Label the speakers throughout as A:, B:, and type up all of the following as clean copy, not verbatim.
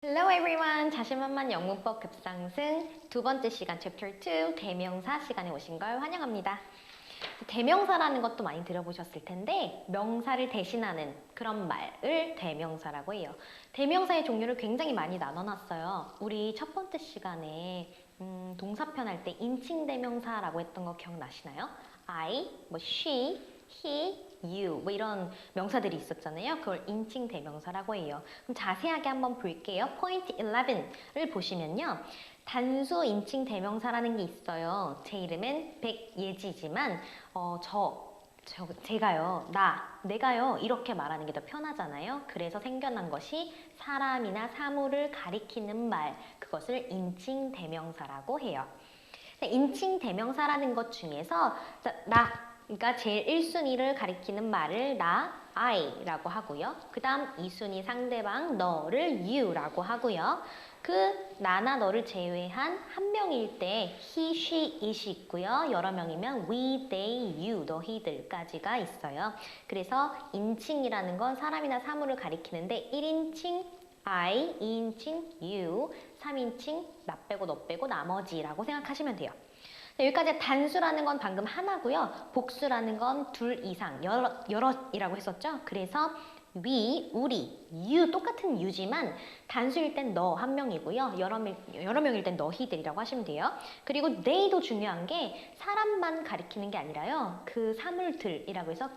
A: Hello everyone! 자신만만 영문법 급상승 두 번째 시간 Chapter 2 대명사 시간에 오신 걸 환영합니다. 대명사라는 것도 많이 들어보셨을 텐데 명사를 대신하는 그런 말을 대명사라고 해요. 대명사의 종류를 굉장히 많이 나눠놨어요. 우리 첫 번째 시간에 동사편 할 때 인칭 대명사라고 했던 거 기억나시나요? I, she, he, you 뭐 이런 명사들이 있었잖아요. 그걸 인칭 대명사라고 해요. 그럼 자세하게 한번 볼게요. 포인트 11을 보시면요. 단수 인칭 대명사라는 게 있어요. 제 이름은 백예지지만 제가요, 내가요 이렇게 말하는 게 더 편하잖아요. 그래서 생겨난 것이 사람이나 사물을 가리키는 말, 그것을 인칭 대명사라고 해요. 인칭 대명사라는 것 중에서 그러니까 제일 1순위를 가리키는 말을 I라고 하고요. 그 다음 2순위 상대방 너를 you라고 하고요. 그 나나 너를 제외한 한 명일 때 he, she, it이 있고요. 여러 명이면 we, they, you, 너희들까지가 있어요. 그래서 인칭이라는 건 사람이나 사물을 가리키는데 1인칭 I, 2인칭 you, 3인칭 나 빼고 너 빼고 나머지라고 생각하시면 돼요. 여기까지 단수라는 건 방금 하나고요. 복수라는 건 둘 이상, 여럿이라고 했었죠. 그래서 we, 우리, you 똑같은 you지만 단수일 땐 너 한 명이고요. 여러 명일 땐 너희들이라고 하시면 돼요. 그리고 they도 중요한 게 사람만 가리키는 게 아니라요. 그 사물들이라고 해서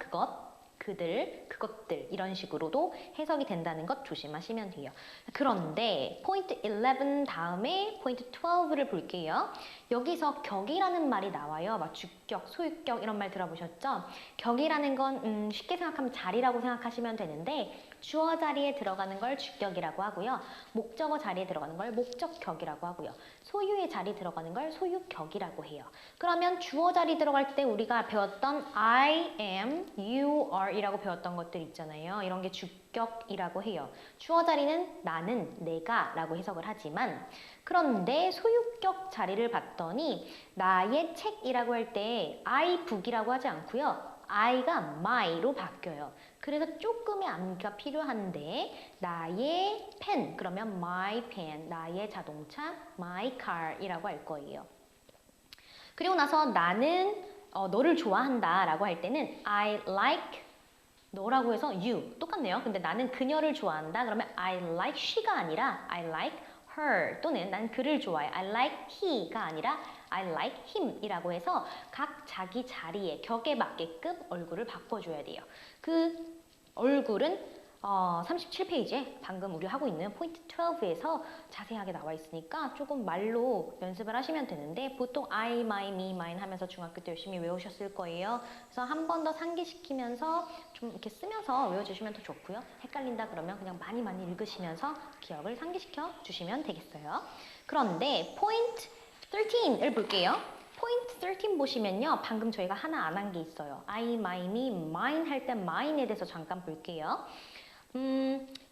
A: 그들, 그것들 이런 식으로도 해석이 된다는 것 조심하시면 돼요. 그런데 포인트 11 다음에 포인트 12를 볼게요. 여기서 격이라는 말이 나와요. 막 주격, 소유격 이런 말 들어보셨죠? 격이라는 건 쉽게 생각하면 자리라고 생각하시면 되는데 주어 자리에 들어가는 걸 주격이라고 하고요. 목적어 자리에 들어가는 걸 목적격이라고 하고요. 소유의 자리에 들어가는 걸 소유격이라고 해요. 그러면 주어 자리 들어갈 때 우리가 배웠던 I am, you are 이라고 배웠던 것들 있잖아요. 이런 게 주격이라고 해요. 주어 자리는 나는, 내가 라고 해석을 하지만 그런데 소유격 자리를 봤더니 나의 책이라고 할 때 I book이라고 하지 않고요. I가 my로 바뀌어요. 그래서 조금의 암기가 필요한데 나의 펜 그러면 my pen, 나의 자동차 my car이라고 할 거예요. 그리고 나서 나는 너를 좋아한다 라고 할 때는 I like 너라고 해서 you 똑같네요. 근데 나는 그녀를 좋아한다 그러면 I like she가 아니라 I like her 또는 난 그를 좋아해 I like he가 아니라 I like him 이라고 해서 각 자기 자리에 격에 맞게끔 얼굴을 바꿔줘야 돼요. 그 얼굴은 37페이지에 방금 우리 하고 있는 포인트 12에서 자세하게 나와 있으니까 조금 말로 연습을 하시면 되는데 보통 I, my, me, mine 하면서 중학교 때 열심히 외우셨을 거예요. 그래서 한 번 더 상기시키면서 좀 이렇게 쓰면서 외워주시면 더 좋고요. 헷갈린다 그러면 그냥 많이 읽으시면서 기억을 상기시켜 주시면 되겠어요. 그런데 포인트 13을 볼게요. 포인트 13 보시면요. 방금 저희가 하나 안 한 게 있어요. I, my, me, mine 할 때 mine에 대해서 잠깐 볼게요.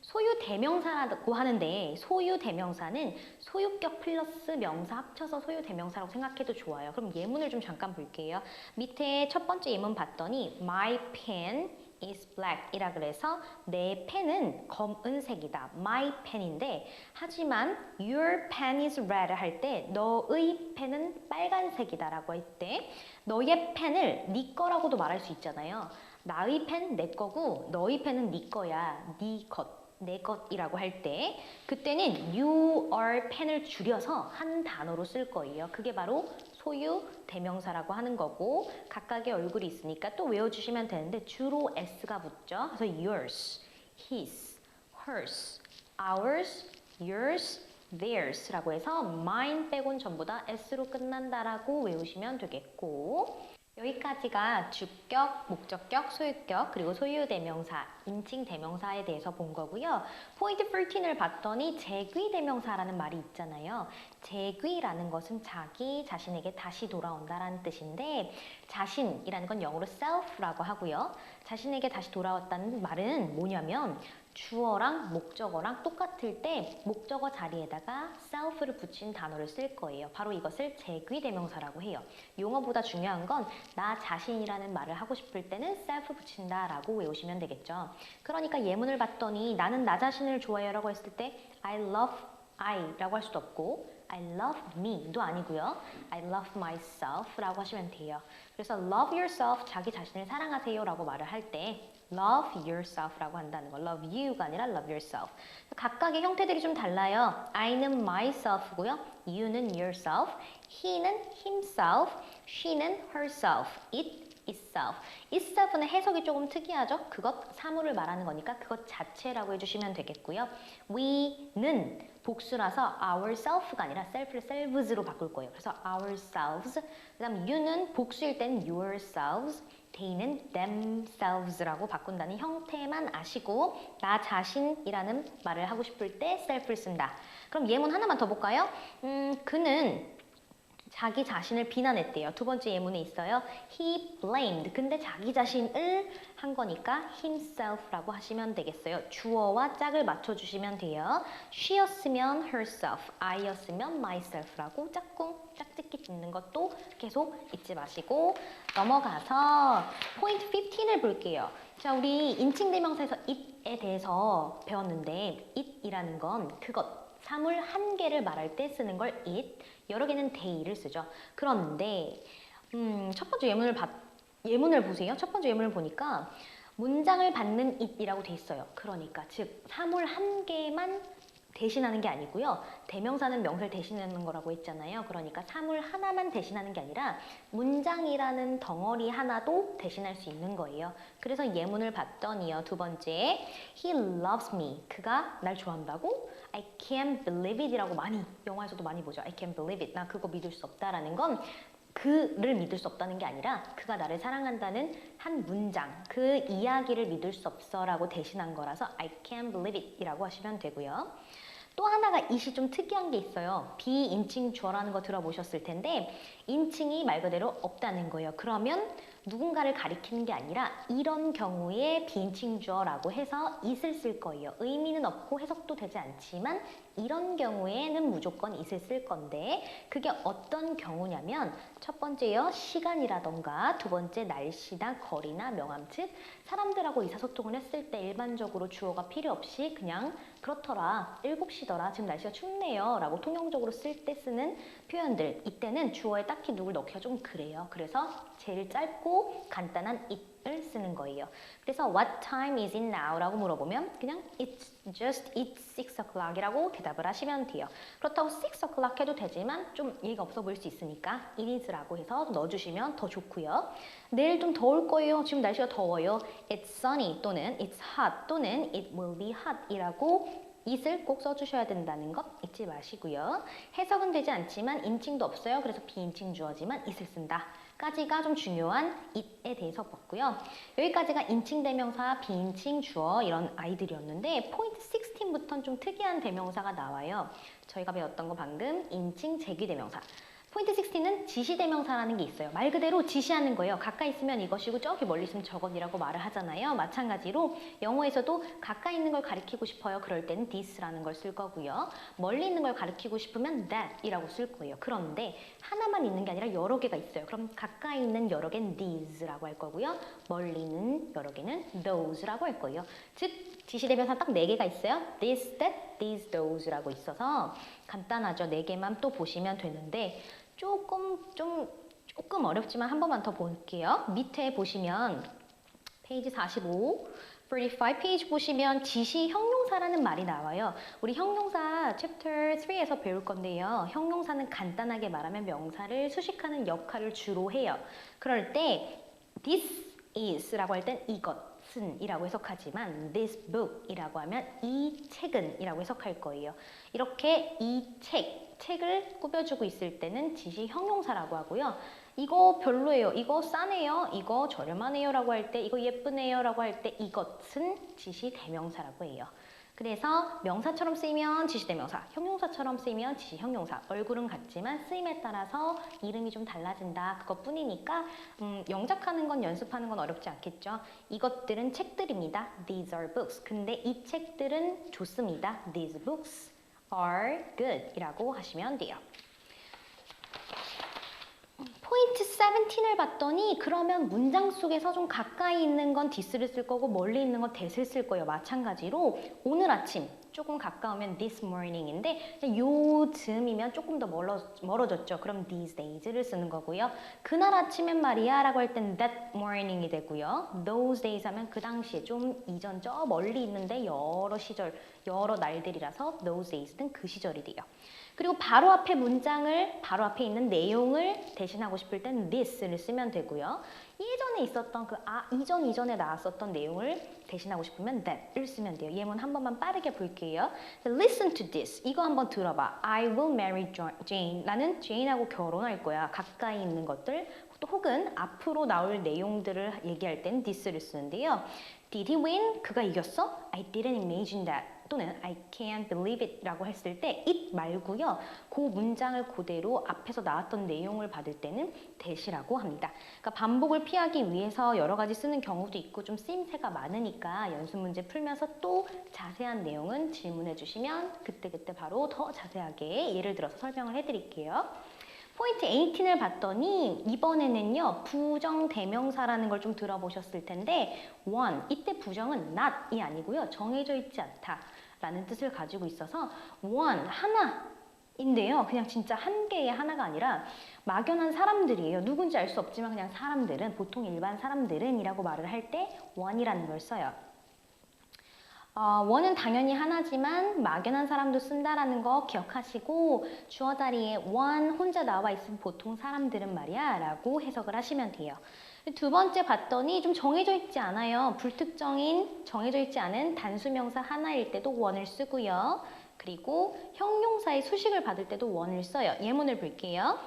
A: 소유 대명사라고 하는데 소유 대명사는 소유격 플러스 명사 합쳐서 소유 대명사라고 생각해도 좋아요. 그럼 예문을 좀 잠깐 볼게요. 밑에 첫 번째 예문 봤더니 My pen is black 이라 그래서 내 펜은 검은색이다. My pen인데 하지만 Your pen is red 할 때 너의 펜은 빨간색이다 라고 할 때 너의 펜을 네 거라고도 말할 수 있잖아요. 나의 펜 내 거고 너의 펜은 네 거야. 네 것, 내 것이라고 할 때 그때는 you are 펜을 줄여서 한 단어로 쓸 거예요. 그게 바로 소유 대명사라고 하는 거고 각각의 얼굴이 있으니까 또 외워주시면 되는데 주로 s가 붙죠. 그래서 yours, his, hers, ours, yours, theirs 라고 해서 mine 빼곤 전부 다 s로 끝난다라고 외우시면 되겠고 여기까지가 주격, 목적격, 소유격, 그리고 소유대명사, 인칭대명사에 대해서 본 거고요. 포인트 13을 봤더니 재귀대명사라는 말이 있잖아요. 재귀라는 것은 자기 자신에게 다시 돌아온다라는 뜻인데 자신이라는 건 영어로 self라고 하고요. 자신에게 다시 돌아왔다는 말은 뭐냐면 주어랑 목적어랑 똑같을 때 목적어 자리에다가 self를 붙인 단어를 쓸 거예요. 바로 이것을 제귀대명사라고 해요. 용어보다 중요한 건 나 자신이라는 말을 하고 싶을 때는 self 붙인다라고 외우시면 되겠죠. 그러니까 예문을 봤더니 나는 나 자신을 좋아해요라고 했을 때 I love I라고 할 수도 없고 I love me도 아니고요. I love myself라고 하시면 돼요. 그래서 love yourself, 자기 자신을 사랑하세요라고 말을 할 때 love yourself라고 한다는 거. love you가 아니라 love yourself. 각각의 형태들이 좀 달라요. I는 myself고요. you는 yourself, he는 himself, she는 herself, it itself. itself는 해석이 조금 특이하죠? 그것, 사물을 말하는 거니까 그것 자체라고 해주시면 되겠고요. we는 복수라서 ourself가 아니라 self를 selves로 바꿀 거예요. 그래서 ourselves. 그 다음 you는 복수일 땐 yourselves. they는 themselves라고 바꾼다는 형태만 아시고 나 자신이라는 말을 하고 싶을 때 self를 쓴다. 그럼 예문 하나만 더 볼까요? 그는 자기 자신을 비난했대요. 두 번째 예문에 있어요. He blamed. 근데 자기 자신을 한 거니까 himself라고 하시면 되겠어요. 주어와 짝을 맞춰주시면 돼요. she였으면 herself, I였으면 myself라고 짝꿍, 짝짓기 짓는 것도 계속 잊지 마시고 넘어가서 포인트 15을 볼게요. 자, 우리 인칭대명사에서 it에 대해서 배웠는데 it이라는 건 그것, 사물 한 개를 말할 때 쓰는 걸 it, 여러 개는 they를 쓰죠. 그런데 첫 번째 예문을 보세요. 첫 번째 예문을 보니까 문장을 받는 it이라고 돼 있어요. 그러니까 즉 사물 한 개만 대신하는 게 아니고요. 대명사는 명사를 대신하는 거라고 했잖아요. 그러니까 사물 하나만 대신하는 게 아니라 문장이라는 덩어리 하나도 대신할 수 있는 거예요. 그래서 예문을 봤더니요. 두 번째, He loves me. 그가 날 좋아한다고? I can't believe it 이라고 많이, 영화에서도 많이 보죠. I can't believe it. 나 그거 믿을 수 없다라는 건 그를 믿을 수 없다는 게 아니라 그가 나를 사랑한다는 한 문장, 그 이야기를 믿을 수 없어라고 대신한 거라서 I can't believe it 이라고 하시면 되고요. 또 하나가 it이 좀 특이한 게 있어요. 비인칭 주어라는 거 들어보셨을 텐데 인칭이 말 그대로 없다는 거예요. 그러면 누군가를 가리키는 게 아니라 이런 경우에 비인칭 주어라고 해서 it을 쓸 거예요. 의미는 없고 해석도 되지 않지만 이런 경우에는 무조건 it을 쓸 건데 그게 어떤 경우냐면 첫 번째요. 시간이라던가 두 번째 날씨나 거리나 명암 즉 사람들하고 의사소통을 했을 때 일반적으로 주어가 필요 없이 그냥 그렇더라 7시더라 지금 날씨가 춥네요 라고 통용적으로 쓸 때 쓰는 표현들 이때는 주어에 딱히 누굴 넣기가 좀 그래요. 그래서 제일 짧고 간단한 it을 쓰는 거예요. 그래서 what time is it now? 라고 물어보면 그냥 it's just it's 6 o'clock 이라고 대답을 하시면 돼요. 그렇다고 6 o'clock 해도 되지만 좀 예의가 없어 보일 수 있으니까 it is라고 해서 넣어주시면 더 좋고요. 내일 좀 더울 거예요. 지금 날씨가 더워요. It's sunny 또는 it's hot 또는 it will be hot 이라고 it을 꼭 써주셔야 된다는 것 잊지 마시고요. 해석은 되지 않지만 인칭도 없어요. 그래서 비인칭 주어지만 it을 쓴다. 까지가 좀 중요한 it에 대해서 봤고요. 여기까지가 인칭 대명사, 비인칭 주어 이런 아이들이었는데 포인트 16부터는 좀 특이한 대명사가 나와요. 저희가 배웠던 거 방금 인칭 제귀 대명사. 포인트 16은 지시대명사라는 게 있어요. 말 그대로 지시하는 거예요. 가까이 있으면 이것이고 저기 멀리 있으면 저것이라고 말을 하잖아요. 마찬가지로 영어에서도 가까이 있는 걸 가리키고 싶어요. 그럴 때는 this라는 걸 쓸 거고요. 멀리 있는 걸 가리키고 싶으면 that이라고 쓸 거예요. 그런데 하나만 있는 게 아니라 여러 개가 있어요. 그럼 가까이 있는 여러 개는 these라고 할 거고요. 멀리 있는 여러 개는 those라고 할 거예요. 즉 지시대명사 딱 4개가 있어요. this, that, these, those라고 있어서 간단하죠. 4개만 또 보시면 되는데 조금 어렵지만 한 번만 더 볼게요. 밑에 보시면 페이지 45, 35 페이지 보시면 지시 형용사라는 말이 나와요. 우리 형용사 챕터 3에서 배울 건데요. 형용사는 간단하게 말하면 명사를 수식하는 역할을 주로 해요. 그럴 때 this is라고 할 땐 이것은 이라고 해석하지만 this book 이라고 하면 이 책은 이라고 해석할 거예요. 이렇게 이 책을 꾸며주고 있을 때는 지시 형용사라고 하고요. 이거 별로예요. 이거 싸네요. 이거 저렴하네요. 라고 할 때, 이거 예쁘네요. 라고 할 때 이것은 지시 대명사라고 해요. 그래서 명사처럼 쓰이면 지시대명사, 형용사처럼 쓰이면 지시형용사. 얼굴은 같지만 쓰임에 따라서 이름이 좀 달라진다. 그것뿐이니까 영작하는 건 연습하는 건 어렵지 않겠죠. 이것들은 책들입니다. These are books. 근데 이 책들은 좋습니다. These books are good 이라고 하시면 돼요. 포인트 17을 봤더니 그러면 문장 속에서 좀 가까이 있는 건 this를 쓸 거고 멀리 있는 건 that을 쓸 거예요. 마찬가지로 오늘 아침 조금 가까우면 this morning인데 요즘이면 조금 더 멀어졌죠. 그럼 these days를 쓰는 거고요. 그날 아침엔 말이야 라고 할 땐 that morning이 되고요. those days 하면 그 당시에 좀 이전 저 멀리 있는데 여러 시절, 여러 날들이라서 those days는 그 시절이 돼요. 그리고 바로 앞에 문장을, 바로 앞에 있는 내용을 대신하고 싶을 땐 this를 쓰면 되고요. 예전에 있었던 이전에 나왔었던 내용을 대신하고 싶으면 that을 쓰면 돼요. 예문 한 번만 빠르게 볼게요. Listen to this. 이거 한번 들어봐. I will marry Jane. 나는 Jane하고 결혼할 거야. 가까이 있는 것들. 또 혹은 앞으로 나올 내용들을 얘기할 땐 this를 쓰는데요. Did he win? 그가 이겼어? I didn't imagine that. 또는 I can't believe it 라고 했을 때 it 말고요. 그 문장을 그대로 앞에서 나왔던 내용을 받을 때는 that이라고 합니다. 그러니까 반복을 피하기 위해서 여러 가지 쓰는 경우도 있고 좀 쓰임새가 많으니까 연습 문제 풀면서 또 자세한 내용은 질문해 주시면 그때그때 바로 더 자세하게 예를 들어서 설명을 해드릴게요. 포인트 18을 봤더니 이번에는요. 부정대명사라는 걸 좀 들어보셨을 텐데 one, 이때 부정은 not이 아니고요. 정해져 있지 않다 라는 뜻을 가지고 있어서 one, 하나인데요. 그냥 진짜 한 개의 하나가 아니라 막연한 사람들이에요. 누군지 알 수 없지만 그냥 사람들은, 보통 일반 사람들은 이라고 말을 할 때 one이라는 걸 써요. 원은 당연히 하나지만 막연한 사람도 쓴다라는 거 기억하시고 주어 자리에 one 혼자 나와 있으면 보통 사람들은 말이야 라고 해석을 하시면 돼요. 두 번째 봤더니 좀 정해져 있지 않아요. 불특정인, 정해져 있지 않은 단수명사 하나일 때도 one을 쓰고요. 그리고 형용사의 수식을 받을 때도 one을 써요. 예문을 볼게요.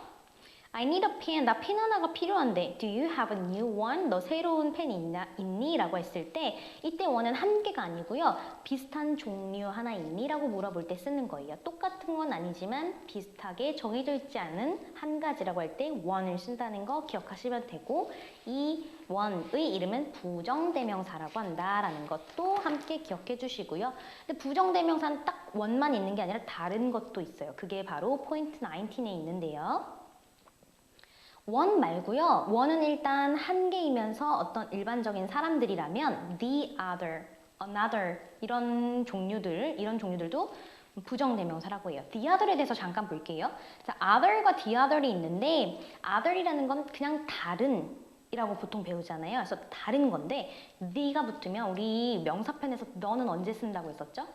A: I need a pen. 나 펜 하나가 필요한데 Do you have a new one? 너 새로운 펜 있니? 라고 했을 때 이때 one은 한 개가 아니고요. 비슷한 종류 하나 있니? 라고 물어볼 때 쓰는 거예요. 똑같은 건 아니지만 비슷하게 정해져 있지 않은 한 가지라고 할 때 one을 쓴다는 거 기억하시면 되고 이 one의 이름은 부정대명사라고 한다라는 것도 함께 기억해 주시고요. 근데 부정대명사는 딱 one만 있는 게 아니라 다른 것도 있어요. 그게 바로 포인트 19에 있는데요. one 말고요. one은 일단 한 개이면서 어떤 일반적인 사람들이라면 the other, another 이런 종류들도 부정대명사라고 해요. the other에 대해서 잠깐 볼게요. 자, other과 the other이 있는데 other이라는 건 그냥 다른 이라고 보통 배우잖아요. 그래서 다른 건데 the가 붙으면 우리 명사편에서 너는 언제 쓴다고 했었죠?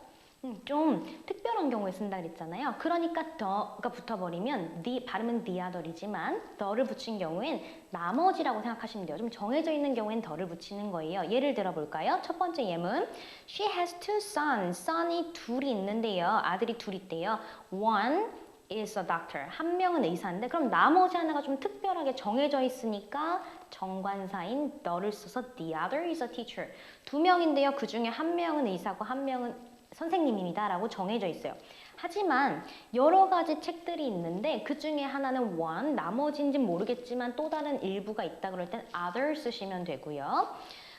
A: 좀 특별한 경우에 쓴다 그랬잖아요. 그러니까 더가 붙어버리면 발음은 the other이지만 더를 붙인 경우엔 나머지라고 생각하시면 돼요. 좀 정해져 있는 경우엔 더를 붙이는 거예요. 예를 들어볼까요? 첫 번째 예문 She has two sons. son이 둘이 있는데요. 아들이 둘 있대요. One is a doctor. 한 명은 의사인데 그럼 나머지 하나가 좀 특별하게 정해져 있으니까 정관사인 너를 써서 the other is a teacher. 두 명인데요. 그 중에 한 명은 의사고 한 명은 선생님입니다 라고 정해져 있어요. 하지만 여러 가지 책들이 있는데 그 중에 하나는 one, 나머지인지는 모르겠지만 또 다른 일부가 있다 그럴 땐 other 쓰시면 되고요.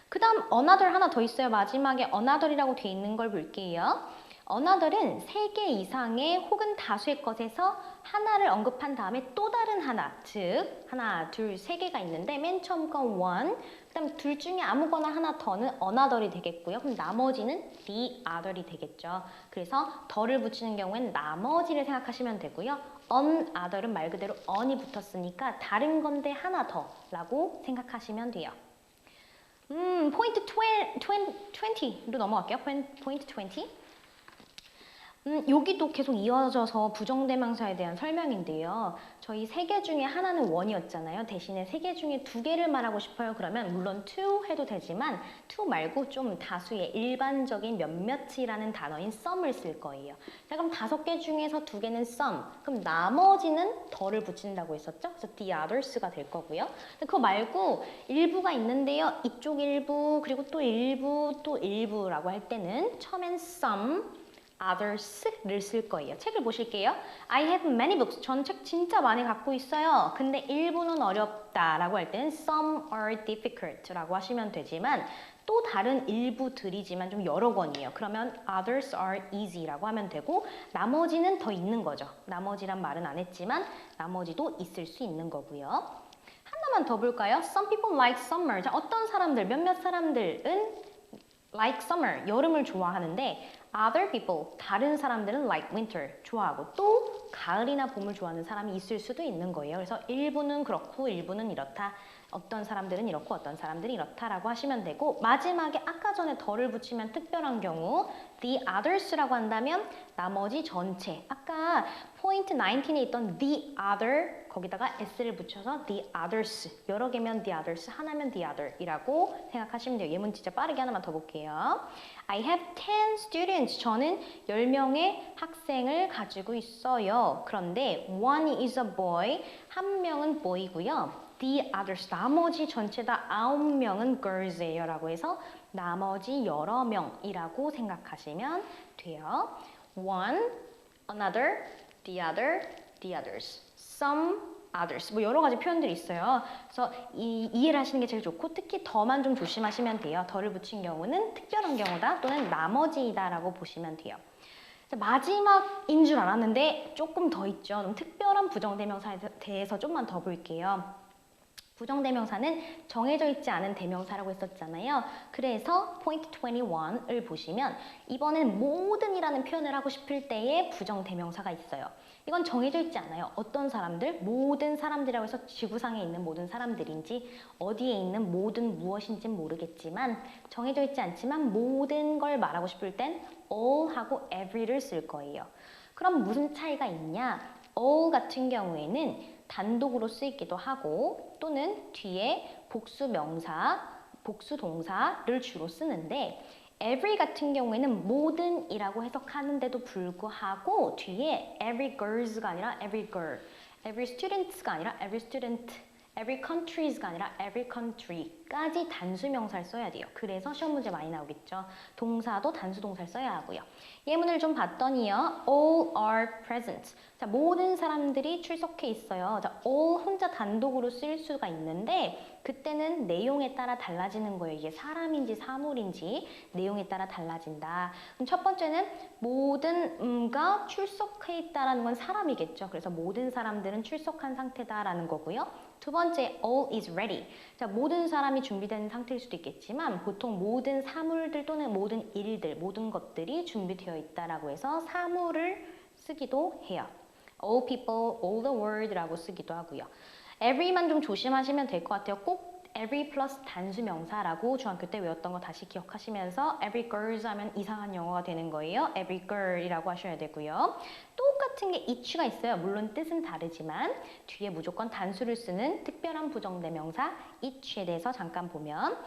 A: 그 다음 another 하나 더 있어요. 마지막에 another이라고 돼 있는 걸 볼게요. another은 3개 이상의 혹은 다수의 것에서 하나를 언급한 다음에 또 다른 하나, 즉 하나, 둘, 3개가 있는데 맨 처음 건 one, 그 다음 둘 중에 아무거나 하나 더는 another이 되겠고요. 그럼 나머지는 the other이 되겠죠. 그래서 더를 붙이는 경우엔 나머지를 생각하시면 되고요. another은 말 그대로 on이 붙었으니까 다른 건데 하나 더라고 생각하시면 돼요. 포인트 20로 넘어갈게요. 포인트 20. 여기도 계속 이어져서 부정대명사에 대한 설명인데요. 저희 세 개 중에 하나는 one이었잖아요. 대신에 세 개 중에 두 개를 말하고 싶어요. 그러면 물론 two 해도 되지만 two 말고 좀 다수의 일반적인 몇몇이라는 단어인 some을 쓸 거예요. 자, 그럼 5개 중에서 2개는 some. 그럼 나머지는 더를 붙인다고 했었죠? 그래서 the others가 될 거고요. 그거 말고 일부가 있는데요. 이쪽 일부, 그리고 또 일부, 또 일부라고 할 때는 처음엔 some, others를 쓸 거예요. 책을 보실게요. I have many books. 전 책 진짜 많이 갖고 있어요. 근데 일부는 어렵다라고 할 때는 some are difficult라고 하시면 되지만 또 다른 일부들이지만 좀 여러 권이에요. 그러면 others are easy라고 하면 되고 나머지는 더 있는 거죠. 나머지란 말은 안 했지만 나머지도 있을 수 있는 거고요. 하나만 더 볼까요? Some people like summer. 자, 어떤 사람들, 몇몇 사람들은 like summer, 여름을 좋아하는데 other people, 다른 사람들은 like winter, 좋아하고 또 가을이나 봄을 좋아하는 사람이 있을 수도 있는 거예요. 그래서 일부는 그렇고 일부는 이렇다. 어떤 사람들은 이렇고 어떤 사람들은 이렇다라고 하시면 되고 마지막에 아까 전에 더를 붙이면 특별한 경우 the others라고 한다면 나머지 전체 아까 포인트 19에 있던 the other 거기다가 s를 붙여서 the others 여러 개면 the others 하나면 the other이라고 생각하시면 돼요. 예문 진짜 빠르게 하나만 더 볼게요. I have 10 students. 저는 10명의 학생을 가지고 있어요. 그런데 one is a boy. 한 명은 boy고요. The others, 나머지 전체 다 9명은 girls예요 라고 해서 나머지 여러 명이라고 생각하시면 돼요. One, another, the other, the others, some, others 뭐 여러 가지 표현들이 있어요. 그래서 이해를 하시는 게 제일 좋고 특히 더만 좀 조심하시면 돼요. 더를 붙인 경우는 특별한 경우다 또는 나머지이다 라고 보시면 돼요. 마지막인 줄 알았는데 조금 더 있죠. 좀 특별한 부정대명사에 대해서 좀만 더 볼게요. 부정대명사는 정해져 있지 않은 대명사라고 했었잖아요. 그래서 포인트 21을 보시면 이번엔 모든이라는 표현을 하고 싶을 때에 부정대명사가 있어요. 이건 정해져 있지 않아요. 어떤 사람들, 모든 사람들이라고 해서 지구상에 있는 모든 사람들인지 어디에 있는 모든 무엇인지는 모르겠지만 정해져 있지 않지만 모든 걸 말하고 싶을 땐 all하고 every를 쓸 거예요. 그럼 무슨 차이가 있냐? all 같은 경우에는 단독으로 쓰이기도 하고 또는 뒤에 복수 명사, 복수 동사를 주로 쓰는데 every 같은 경우에는 모든이라고 해석하는데도 불구하고 뒤에 every girls가 아니라 every girl, every students가 아니라 every student, every countrys가 아니라 every country까지 단수 명사를 써야 돼요. 그래서 시험 문제 많이 나오겠죠. 동사도 단수 동사를 써야 하고요. 예문을 좀 봤더니요. All are present. 자, 모든 사람들이 출석해 있어요. 자, all 혼자 단독으로 쓸 수가 있는데 그때는 내용에 따라 달라지는 거예요. 이게 사람인지 사물인지 내용에 따라 달라진다. 그럼 첫 번째는 모든가 출석해 있다라는 건 사람이겠죠. 그래서 모든 사람들은 출석한 상태다라는 거고요. 두 번째, all is ready. 자, 모든 사람이 준비된 상태일 수도 있겠지만 보통 모든 사물들 또는 모든 일들, 모든 것들이 준비되어 있다라고 해서 사물을 쓰기도 해요. all people, all the world라고 쓰기도 하고요. every만 좀 조심하시면 될 것 같아요. 꼭 every 플러스 단수 명사라고 중학교 때 외웠던 거 다시 기억하시면서 every girls 하면 이상한 영어가 되는 거예요. every girl이라고 하셔야 되고요. 똑같은 게 each가 있어요. 물론 뜻은 다르지만 뒤에 무조건 단수를 쓰는 특별한 부정대명사 each에 대해서 잠깐 보면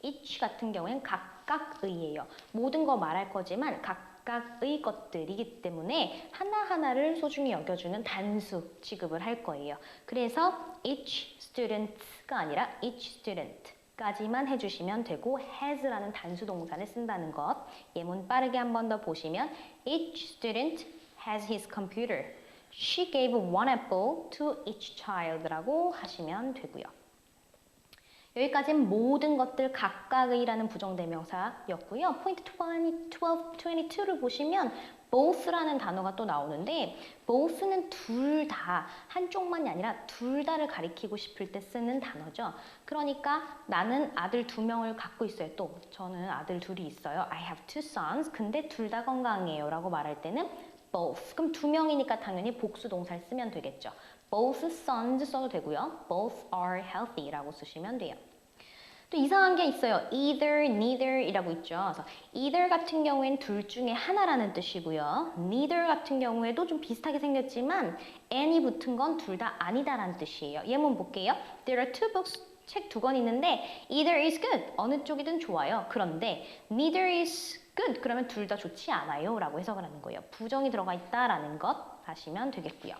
A: each 같은 경우엔 각각의예요. 모든 거 말할 거지만 각각의 것들이기 때문에 하나하나를 소중히 여겨주는 단수 취급을 할 거예요. 그래서 each student가 아니라 each student까지만 해주시면 되고 has라는 단수 동사를 쓴다는 것. 예문 빠르게 한 번 더 보시면 each student has his computer. She gave one apple to each child라고 하시면 되고요. 여기까지는 모든 것들 각각의라는 부정대명사였고요. 포인트 22를 보시면 both라는 단어가 또 나오는데 both는 둘 다, 한쪽만이 아니라 둘 다를 가리키고 싶을 때 쓰는 단어죠. 그러니까 나는 아들 2명을 갖고 있어요. 또 저는 아들 2이 있어요. I have 2 sons. 근데 둘 다 건강해요 라고 말할 때는 both. 그럼 2명이니까 당연히 복수 동사를 쓰면 되겠죠. Both sons 써도 되고요. Both are healthy 라고 쓰시면 돼요. 또 이상한 게 있어요. either, neither이라고 있죠. 그래서 either 같은 경우엔 둘 중에 하나라는 뜻이고요. neither 같은 경우에도 좀 비슷하게 생겼지만 and이 붙은 건 둘 다 아니다라는 뜻이에요. 예문 볼게요. There are two books. 책 두 권 있는데 either is good. 어느 쪽이든 좋아요. 그런데 neither is good. 그러면 둘 다 좋지 않아요. 라고 해석을 하는 거예요. 부정이 들어가 있다라는 것 하시면 되겠고요.